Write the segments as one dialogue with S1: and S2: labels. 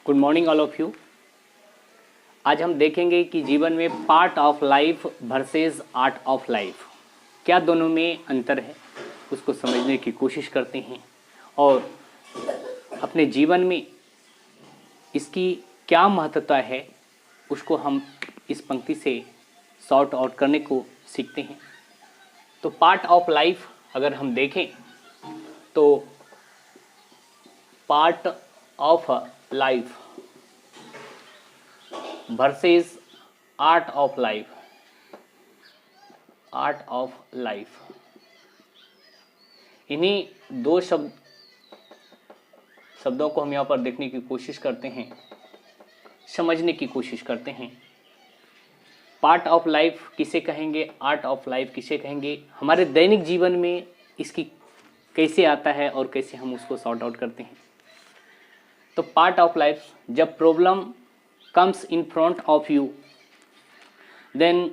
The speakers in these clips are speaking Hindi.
S1: Good morning all of you. आज हम देखेंगे कि जीवन में part of life versus art of life, क्या दोनों में अंतर है, उसको समझने की कोशिश करते हैं और अपने जीवन में इसकी क्या महत्वता है उसको हम इस पंक्ति से सॉर्ट आउट करने को सीखते हैं। तो पार्ट ऑफ लाइफ अगर हम देखें तो part of life versus art of life, art of life, इन्हीं दो शब्दों को हम यहाँ पर देखने की कोशिश करते हैं, समझने की कोशिश करते हैं। पार्ट ऑफ लाइफ किसे कहेंगे, आर्ट ऑफ लाइफ किसे कहेंगे, हमारे दैनिक जीवन में इसकी कैसे आता है और कैसे हम उसको सॉर्ट आउट करते हैं। तो पार्ट ऑफ लाइफ, जब problem comes in front of you, then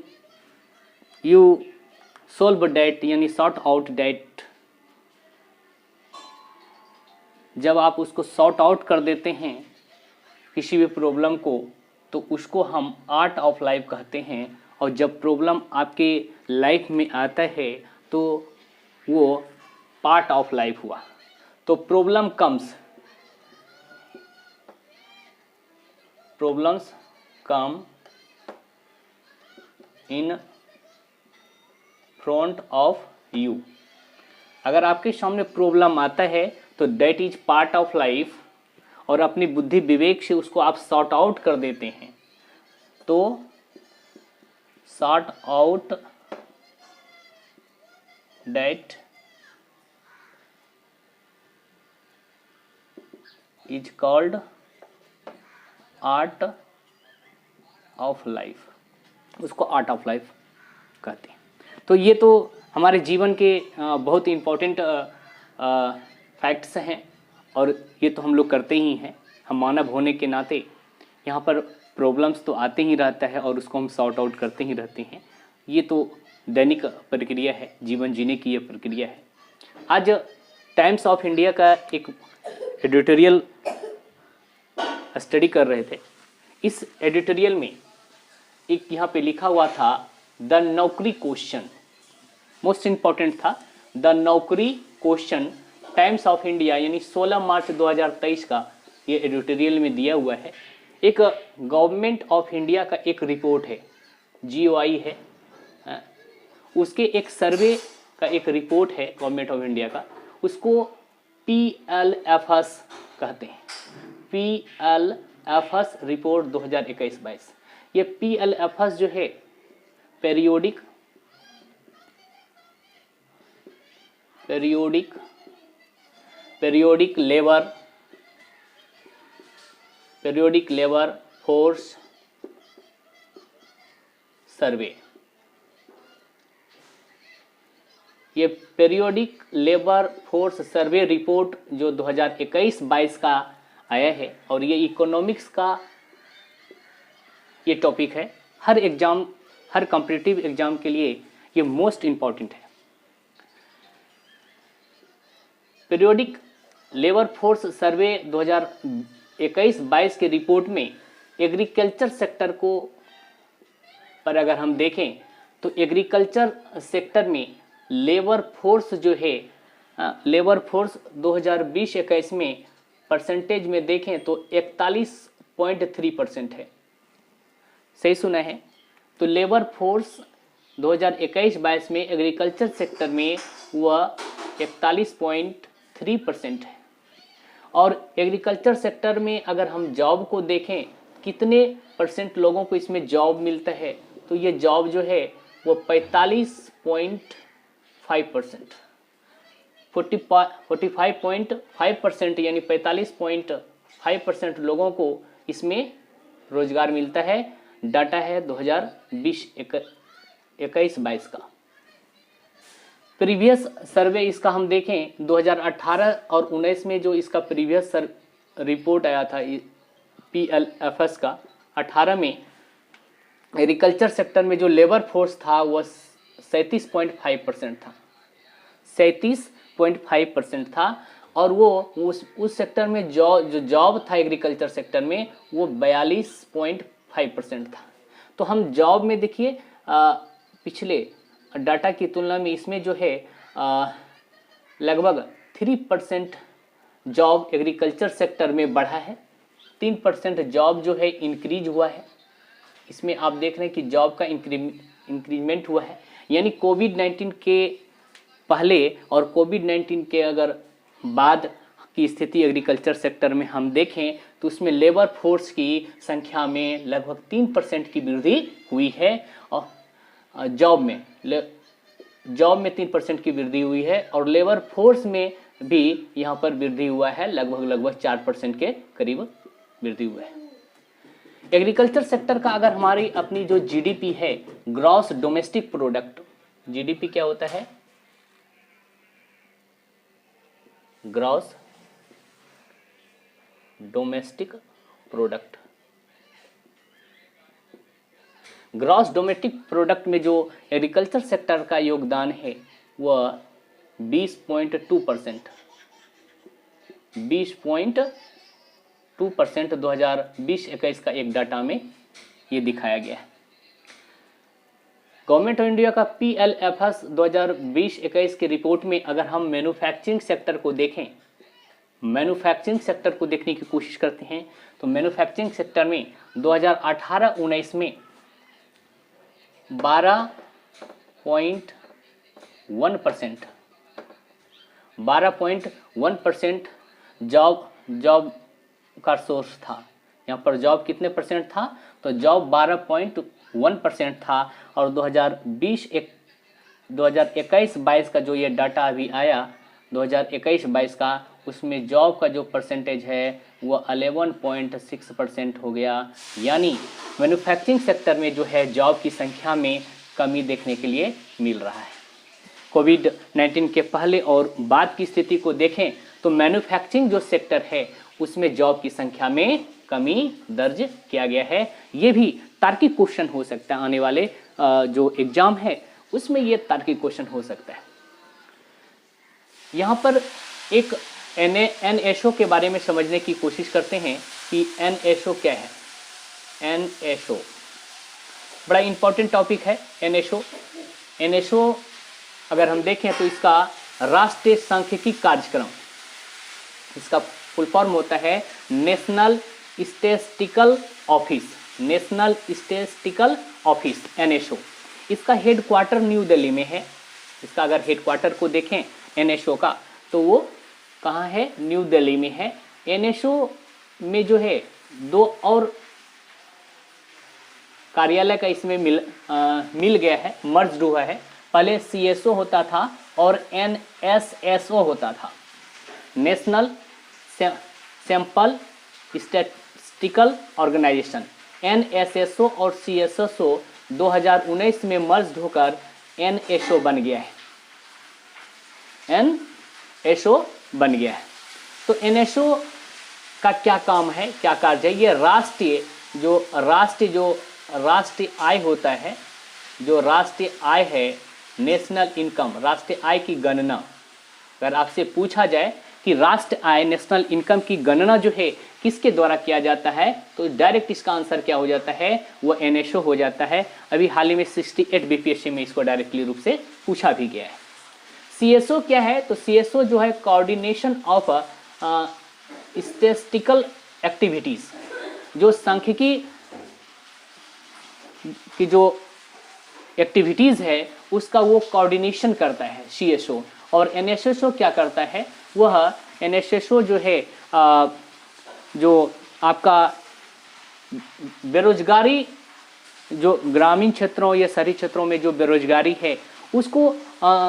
S1: you solve that, यानी sort out that। जब आप उसको सॉर्ट आउट कर देते हैं किसी भी प्रॉब्लम को, तो उसको हम आर्ट ऑफ लाइफ कहते हैं। और जब प्रॉब्लम आपके लाइफ में आता है तो वो पार्ट ऑफ लाइफ हुआ। तो problem comes, problems come in front of you। अगर आपके सामने प्रॉब्लम आता है तो that is part of life, और अपनी बुद्धि विवेक से उसको आप सॉर्ट आउट कर देते हैं। तो sort out that is called art of life, उसको आर्ट ऑफ लाइफ कहते हैं। तो ये तो हमारे जीवन के बहुत ही इम्पोर्टेंट फैक्ट्स हैं और ये तो हम लोग करते ही हैं। हम मानव होने के नाते यहाँ पर प्रॉब्लम्स तो आते ही रहता है और उसको हम सॉर्ट आउट करते ही रहते हैं। ये तो दैनिक प्रक्रिया है, जीवन जीने की ये प्रक्रिया है। आज टाइम्स ऑफ इंडिया का एक एडिटोरियल स्टडी कर रहे थे। इस एडिटोरियल में एक यहाँ पे लिखा हुआ था द नौकरी क्वेश्चन, मोस्ट इम्पॉर्टेंट था द नौकरी क्वेश्चन, टाइम्स ऑफ इंडिया, यानी 16 मार्च 2023 का ये एडिटोरियल में दिया हुआ है। एक गवर्नमेंट ऑफ इंडिया का एक रिपोर्ट है, GOI है, उसके एक सर्वे का एक रिपोर्ट है गवर्नमेंट ऑफ इंडिया का, उसको PLFS कहते हैं। PLFS report 2021-22। ये PLFS जो है पेरियोडिक लेबर फोर्स सर्वे, ये periodic labour force survey report जो 2021-22 का आया है, और ये इकोनॉमिक्स का ये टॉपिक है। हर एग्जाम, हर कॉम्पिटिटिव एग्जाम के लिए ये मोस्ट इम्पॉर्टेंट है। पीरियोडिक लेबर फोर्स सर्वे 2021-22 के रिपोर्ट में एग्रीकल्चर सेक्टर को पर अगर हम देखें तो एग्रीकल्चर सेक्टर में लेबर फोर्स जो है, लेबर फोर्स 2020-21 में परसेंटेज में देखें तो 41.3% है। सही सुना है। तो लेबर फोर्स 2021-22 में एग्रीकल्चर सेक्टर में वह 41.3% है। और एग्रीकल्चर सेक्टर में अगर हम जॉब को देखें कितने परसेंट लोगों को इसमें जॉब मिलता है, तो ये जॉब जो है वो 45.5%, 45.5% यानी 45.5% लोगों को इसमें रोजगार मिलता है। डाटा है 2020-21-22 का। प्रीवियस सर्वे इसका हम देखें 2018 और 19 में जो इसका प्रीवियस रिपोर्ट आया था PLFS का, 18 में एग्रीकल्चर सेक्टर में जो लेबर फोर्स था वह 37.5% था, 37.5% था। और वो उस सेक्टर में जो जॉब था एग्रीकल्चर सेक्टर में वो 42.5% था। तो हम जॉब में देखिए पिछले डाटा की तुलना में इसमें जो है लगभग 3% जॉब एग्रीकल्चर सेक्टर में बढ़ा है, 3% जॉब जो है इंक्रीज हुआ है। इसमें आप देख रहे हैं कि जॉब का इंक्रीमेंट हुआ है, यानी कोविड-19 के पहले और कोविड-19 के अगर बाद की स्थिति एग्रीकल्चर सेक्टर में हम देखें तो उसमें लेबर फोर्स की संख्या में लगभग 3% की वृद्धि हुई है और जॉब में 3% की वृद्धि हुई है और लेबर फोर्स में भी यहाँ पर वृद्धि हुआ है, लगभग 4% के करीब वृद्धि हुआ है। एग्रीकल्चर सेक्टर का अगर हमारी अपनी जो जीडीपी है, ग्रॉस डोमेस्टिक प्रोडक्ट, जीडीपी क्या होता है? Gross domestic product. Gross domestic product में जो एग्रीकल्चर सेक्टर का योगदान है वह 20.2%, 20.2% 2020-21 का एक डाटा में ये दिखाया गया है। गवर्नमेंट ऑफ इंडिया का PLFS 2020-21 की रिपोर्ट में अगर हम मैन्युफैक्चरिंग सेक्टर को देखें, मैन्युफैक्चरिंग सेक्टर को देखने की कोशिश करते हैं तो मैन्युफैक्चरिंग सेक्टर में 2018-19 में 12.1% जॉब का सोर्स था। यहाँ पर जॉब कितने परसेंट था? तो जॉब 12.1% था और 2021-22 का जो ये डाटा अभी आया 2021-22 का, उसमें जॉब का जो परसेंटेज है वो 11.6% हो गया। यानी मैन्युफैक्चरिंग सेक्टर में जो है जॉब की संख्या में कमी देखने के लिए मिल रहा है। कोविड-19 के पहले और बाद की स्थिति को देखें तो मैन्युफैक्चरिंग जो सेक्टर है उसमें जॉब की संख्या में कमी दर्ज किया गया है। ये भी तार्किक क्वेश्चन हो सकता है, आने वाले जो एग्जाम है उसमें ये तार्किक क्वेश्चन हो सकता है। यहाँ पर एक NSO के बारे में समझने की कोशिश करते हैं कि NSO क्या है। NSO बड़ा इंपॉर्टेंट टॉपिक है। NSO अगर हम देखें तो इसका राष्ट्रीय सांख्यिकी कार्यक्रम, इसका फुल फॉर्म होता है national statistical office, national statistical office NSO। इसका हेडक्वार्टर न्यू दिल्ली में है। इसका अगर हेडक्वार्टर को देखें NSO का तो वो कहाँ है? न्यू दिल्ली में है। NSO में जो है दो और कार्यालय का इसमें मिल गया है, मर्ज हुआ है। पहले CSO होता था और NSSO होता था, national sample statistical organisation. NSSO और CSSO 2019 में मर्ज होकर NSO बन गया है, NSO बन गया है। तो NSO का क्या काम है, क्या कार्य है? ये राष्ट्रीय आय होता है, जो राष्ट्रीय आय है, नेशनल इनकम, राष्ट्रीय आय की गणना। अगर आपसे पूछा जाए कि राष्ट्रीय आय, नेशनल इनकम की गणना जो है किसके द्वारा किया जाता है तो डायरेक्ट इसका आंसर क्या हो जाता है? वो NSO हो जाता है। अभी हाल ही में 68 BPSC में इसको डायरेक्टली रूप से पूछा भी गया है। CSO क्या है? तो CSO जो है कोऑर्डिनेशन ऑफ स्टैटिस्टिकल एक्टिविटीज, जो सांख्यिकी की जो एक्टिविटीज है उसका वो कोऑर्डिनेशन करता है CSO। और NSSO क्या करता है? वह NSSO जो है जो आपका बेरोजगारी, जो ग्रामीण क्षेत्रों या शहरी क्षेत्रों में जो बेरोजगारी है उसको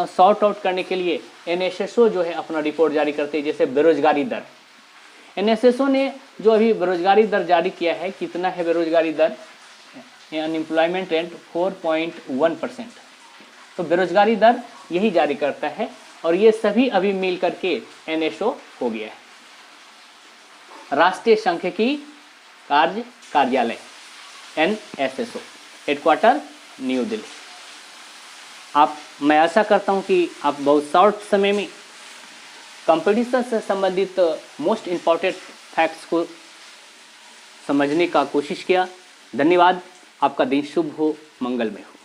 S1: सॉर्ट आउट करने के लिए NSSO जो है अपना रिपोर्ट जारी करते हैं। जैसे बेरोजगारी दर, NSSO ने जो अभी बेरोजगारी दर जारी किया है, कितना है बेरोजगारी दर? Unemployment rate 4.1%। तो बेरोजगारी दर यही जारी करता है और ये सभी अभी मिल करके NSO हो गया है, राष्ट्रीय सांख्यिकी कार्यालय NSSO, हेडक्वार्टर न्यू दिल्ली। मैं आशा करता हूं कि आप बहुत शॉर्ट समय में कंपटीशन से संबंधित मोस्ट इम्पॉर्टेंट फैक्ट्स को समझने का कोशिश किया। धन्यवाद। आपका दिन शुभ हो, मंगलमय हो।